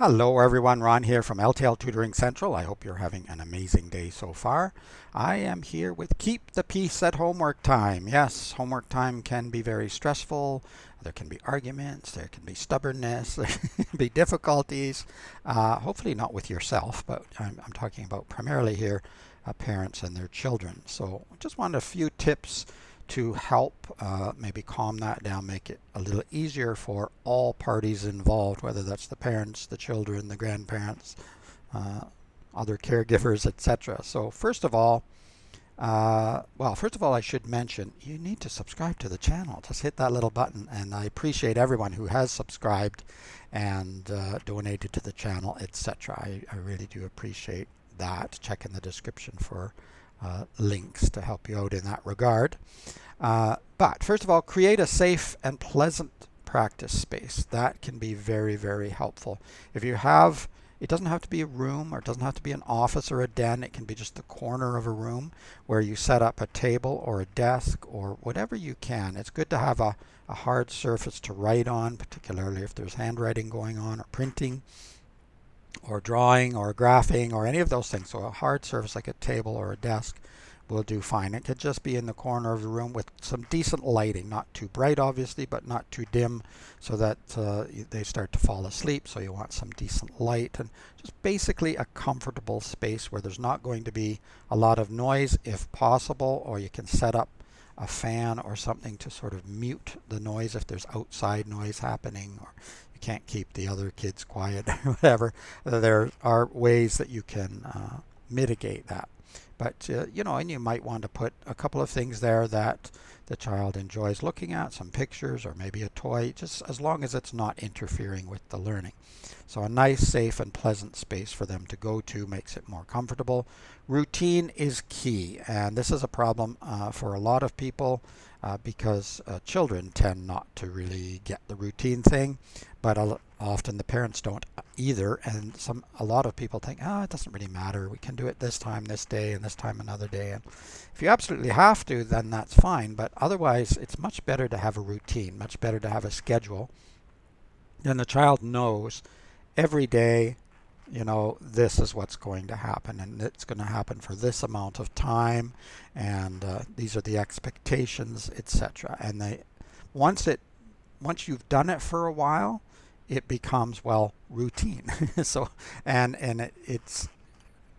Hello everyone, Ron here from L.T.L Tutoring Central. I hope you're having an amazing day so far. I am here with Keep the Peace at Homework Time. Yes, homework time can be very stressful. There can be arguments, there can be stubbornness, there can be difficulties. Hopefully not with yourself, but I'm talking about primarily here parents and their children. So just wanted a few tips to help maybe calm that down, make it a little easier for all parties involved, whether that's the parents, the children, the grandparents, uh, other caregivers, etc. So first of all, I should mention you need to subscribe to the channel. Just hit that little button, and I appreciate everyone who has subscribed and donated to the channel, etc. I really do appreciate that. Check in the description for links to help you out in that regard. But first of all, create a safe and pleasant practice space. That can be very, very helpful. If you have, it doesn't have to be a room, or it doesn't have to be an office or a den. It can be just the corner of a room where you set up a table or a desk or whatever you can. It's good to have a hard surface to write on, particularly if there's handwriting going on or printing or drawing or graphing or any of those things. So a hard surface like a table or a desk will do fine. It could just be in the corner of the room with some decent lighting, not too bright obviously, but not too dim so that they start to fall asleep. So you want some decent light, and just basically a comfortable space where there's not going to be a lot of noise if possible, or you can set up a fan or something to sort of mute the noise if there's outside noise happening, or you can't keep the other kids quiet or whatever. There are ways that you can mitigate that. But and you might want to put a couple of things there that the child enjoys looking at, some pictures or maybe a toy, just as long as it's not interfering with the learning. So a nice, safe, and pleasant space for them to go to makes it more comfortable. Routine is key, and this is a problem for a lot of people because children tend not to really get the routine thing, but often the parents don't either, and a lot of people think, it doesn't really matter, we can do it this time this day and this time another day. And if you absolutely have to, then that's fine, but otherwise it's much better to have a routine, much better to have a schedule. Then the child knows every day, this is what's going to happen, and it's going to happen for this amount of time, and these are the expectations, etc. And once you've done it for a while, it becomes, routine. So it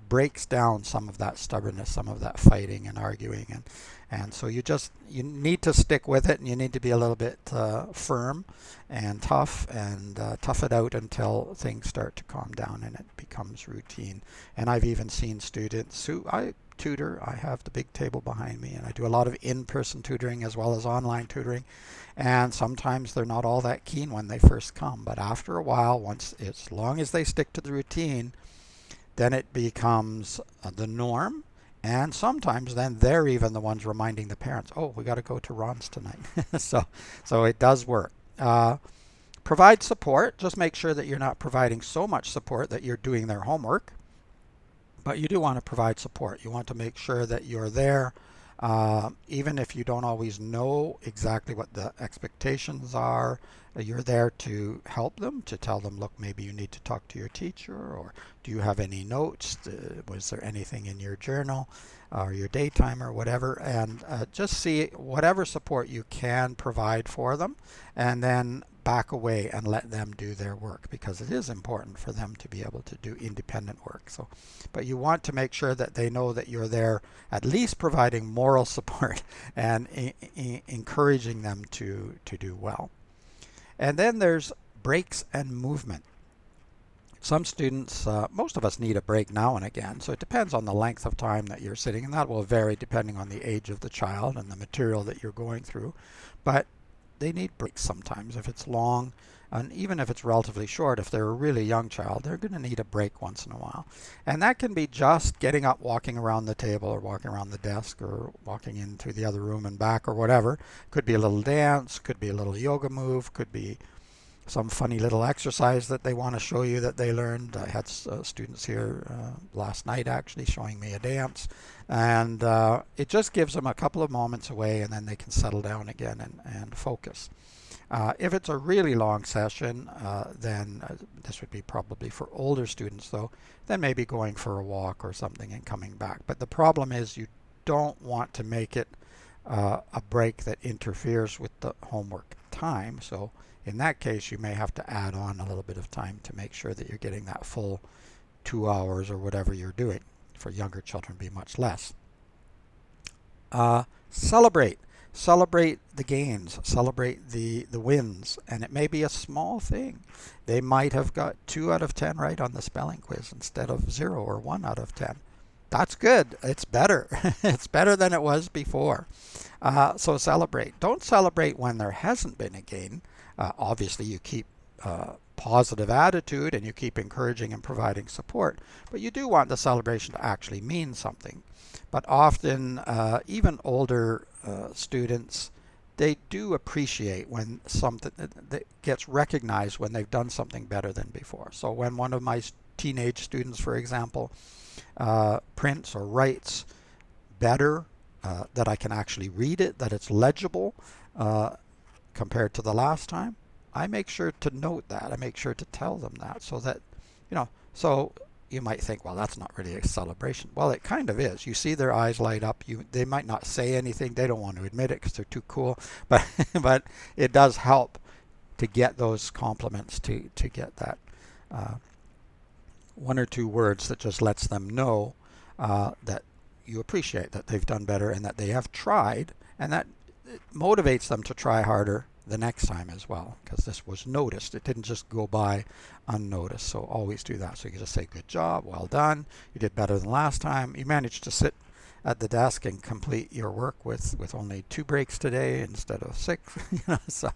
breaks down some of that stubbornness, some of that fighting and arguing, and so you need to stick with it, and you need to be a little bit firm and tough, and tough it out until things start to calm down and it becomes routine. And I've even seen students who I tutor. I have the big table behind me, and I do a lot of in-person tutoring as well as online tutoring, and sometimes they're not all that keen when they first come, but after a while, as long as they stick to the routine, then it becomes the norm. And sometimes then they're even the ones reminding the parents, oh, we got to go to Ron's tonight. So it does work. Provide support. Just make sure that you're not providing so much support that you're doing their homework. But you do want to provide support. You want to make sure that you're there, even if you don't always know exactly what the expectations are. You're there to help them, to tell them, look, maybe you need to talk to your teacher, or do you have any notes? Was there anything in your journal or your daytime or whatever? And just see whatever support you can provide for them, and then back away and let them do their work, because it is important for them to be able to do independent work. But you want to make sure that they know that you're there, at least providing moral support and encouraging them to do well. And then there's breaks and movement. Some students, most of us need a break now and again, so it depends on the length of time that you're sitting, and that will vary depending on the age of the child and the material that you're going through. But they need breaks sometimes. If it's long, and even if it's relatively short, if they're a really young child, they're going to need a break once in a while. And that can be just getting up, walking around the table, or walking around the desk, or walking into the other room and back, or whatever. Could be a little dance, could be a little yoga move, could be some funny little exercise that they want to show you that they learned. I had students here last night actually showing me a dance, and it just gives them a couple of moments away, and then they can settle down again and focus. If it's a really long session, then this would be probably for older students though, then maybe going for a walk or something and coming back. But the problem is you don't want to make it a break that interferes with the homework time. So in that case, you may have to add on a little bit of time to make sure that you're getting that full 2 hours or whatever you're doing. For younger children, be much less. Celebrate. Celebrate the gains, celebrate the wins, and it may be a small thing. They might have got 2 out of 10 right on the spelling quiz instead of 0 or 1 out of 10. That's good. It's better. It's better than it was before. So celebrate. Don't celebrate when there hasn't been a gain. Obviously, you keep positive attitude and you keep encouraging and providing support, but you do want the celebration to actually mean something. But often, even older students, they do appreciate when something that gets recognized when they've done something better than before. So when one of my teenage students, for example, prints or writes better, that I can actually read it, that it's legible compared to the last time, I make sure to note that. I make sure to tell them that so that, so you might think, well, that's not really a celebration. Well, it kind of is. You see their eyes light up. They might not say anything. They don't want to admit it because they're too cool. But but it does help to get those compliments, to get that 1 or 2 words that just lets them know that you appreciate that they've done better and that they have tried, and that it motivates them to try harder the next time as well, because this was noticed. It didn't just go by unnoticed. So always do that. So you can just say, good job, well done, you did better than last time, you managed to sit at the desk and complete your work with only 2 breaks today instead of 6. So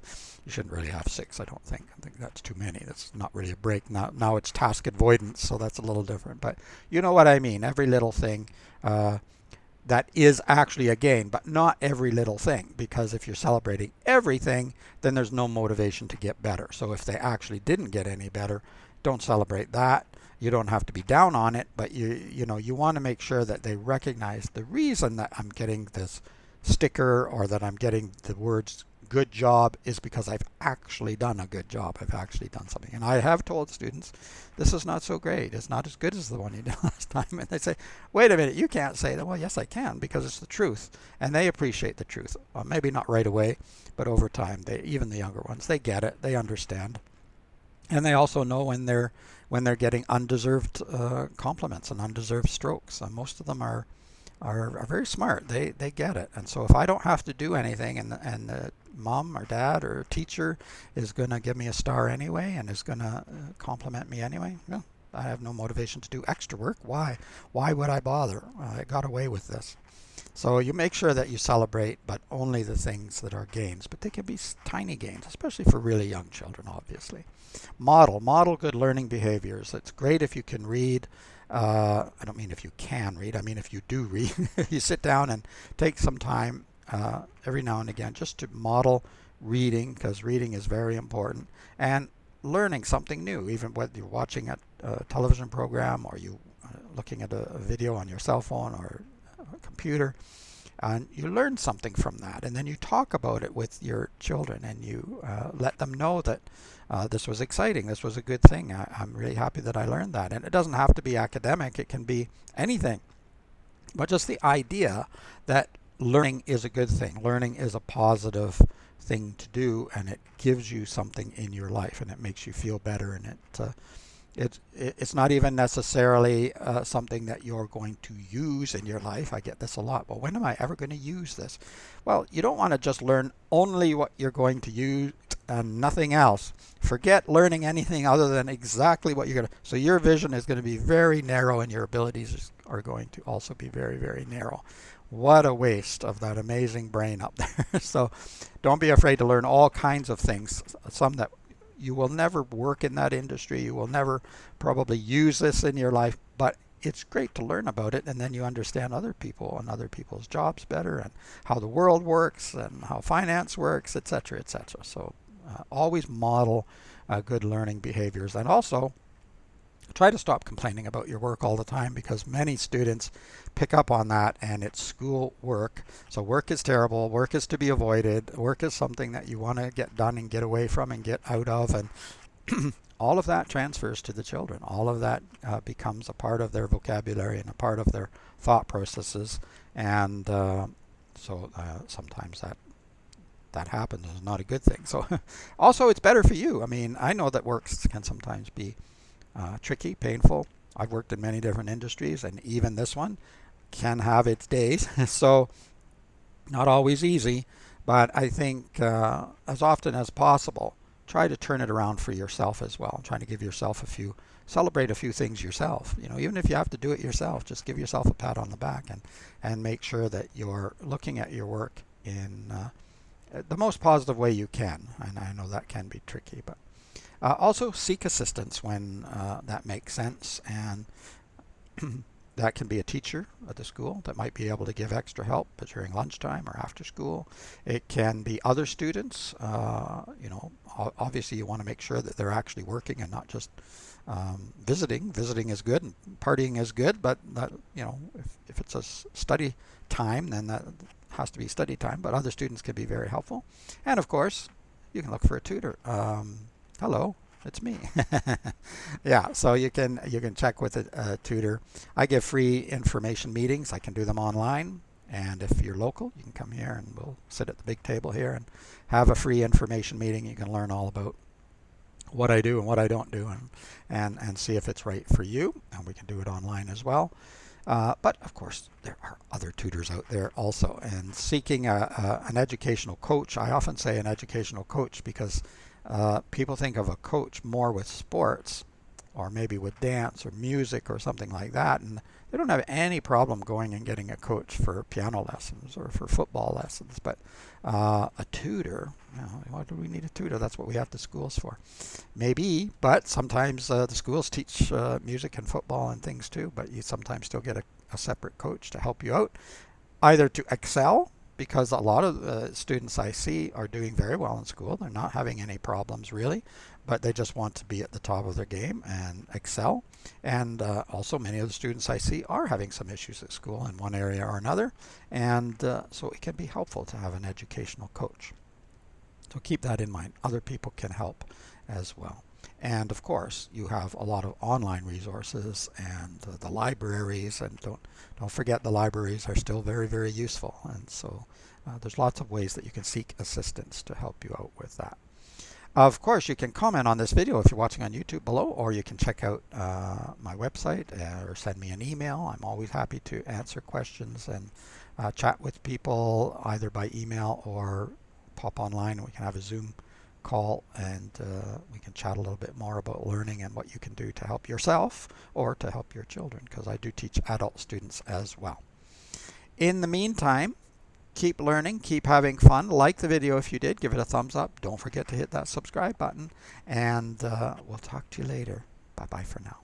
you shouldn't really have 6, I don't think. I think that's too many. That's not really a break. Now it's task avoidance, so that's a little different. But you know what I mean. Every little thing that is actually a gain, but not every little thing, because if you're celebrating everything, then there's no motivation to get better. So if they actually didn't get any better, don't celebrate that. You don't have to be down on it, but you want to make sure that they recognize the reason that I'm getting this sticker or that I'm getting the words good job is because I've actually done a good job. I've actually done something. And I have told students, this is not so great. It's not as good as the one you did last time. And they say, wait a minute, you can't say that. Well, yes, I can, because it's the truth. And they appreciate the truth. Well, maybe not right away, but over time, even the younger ones, they get it. They understand. And they also know when they're getting undeserved compliments and undeserved strokes. And most of them are very smart. They get it. And so if I don't have to do anything, and the mom or dad or teacher is going to give me a star anyway and is going to compliment me anyway, no, I have no motivation to do extra work. Why would I bother? I got away with this. So you make sure that you celebrate, but only the things that are gains. But they can be tiny gains, especially for really young children, obviously. Model good learning behaviors. It's great if you can read. I don't mean if you can read. I mean if you do read. You sit down and take some time every now and again just to model reading, because reading is very important, and learning something new, even whether you're watching a television program or you looking at a video on your cell phone or a computer, and you learn something from that, and then you talk about it with your children, and you let them know that this was exciting, this was a good thing, I'm really happy that I learned that. And it doesn't have to be academic, it can be anything, but just the idea that learning is a good thing, learning is a positive thing to do, and it gives you something in your life, and it makes you feel better, and it's not even necessarily something that you're going to use in your life. I get this a lot. Well, when am I ever going to use this? Well, you don't want to just learn only what you're going to use and nothing else. Forget learning anything other than exactly what you're going to. So your vision is going to be very narrow, and your abilities are going to also be very, very narrow. What a waste of that amazing brain up there. So don't be afraid to learn all kinds of things, some that you will never work in that industry. You will never probably use this in your life, but it's great to learn about it, and then you understand other people and other people's jobs better, and how the world works and how finance works, etc., etc. So always model good learning behaviors, and also try to stop complaining about your work all the time, because many students pick up on that, and it's school work. So work is terrible. Work is to be avoided. Work is something that you want to get done and get away from and get out of. And all of that transfers to the children. All of that becomes a part of their vocabulary and a part of their thought processes. And sometimes that happens is not a good thing. So also it's better for you. I mean, I know that works can sometimes be tricky, painful. I've worked in many different industries, and even this one can have its days. So not always easy, but I think as often as possible, try to turn it around for yourself as well. Trying to give yourself celebrate a few things yourself. You know, even if you have to do it yourself, just give yourself a pat on the back and make sure that you're looking at your work in the most positive way you can. And I know that can be tricky, but also seek assistance when that makes sense, and that can be a teacher at the school that might be able to give extra help during lunchtime or after school. It can be other students. Obviously you want to make sure that they're actually working and not just visiting. Visiting is good and partying is good, but that, if it's a study time, then that has to be study time. But other students can be very helpful. And of course, you can look for a tutor. Hello, it's me. Yeah, so you can check with a tutor. I give free information meetings. I can do them online, and if you're local, you can come here and we'll sit at the big table here and have a free information meeting. You can learn all about what I do and what I don't do, and see if it's right for you. And we can do it online as well. But of course, there are other tutors out there also. And seeking an educational coach, I often say an educational coach because people think of a coach more with sports, or maybe with dance or music or something like that, and they don't have any problem going and getting a coach for piano lessons or for football lessons. But a tutor, why do we need a tutor? That's what we have the schools for. Maybe, but sometimes the schools teach music and football and things too, but you sometimes still get a separate coach to help you out, either to excel, because a lot of students I see are doing very well in school. They're not having any problems really, but they just want to be at the top of their game and excel. And also many of the students I see are having some issues at school in one area or another. And so it can be helpful to have an educational coach. So keep that in mind. Other people can help as well. And of course, you have a lot of online resources and the libraries, and don't forget the libraries are still very, very useful. And so there's lots of ways that you can seek assistance to help you out with that. Of course, you can comment on this video if you're watching on YouTube below, or you can check out my website or send me an email. I'm always happy to answer questions and chat with people either by email or pop online, and we can have a Zoom call, and we can chat a little bit more about learning and what you can do to help yourself or to help your children, because I do teach adult students as well. In the meantime, keep learning, keep having fun. Like the video if you did, give it a thumbs up. Don't forget to hit that subscribe button, and we'll talk to you later. Bye-bye for now.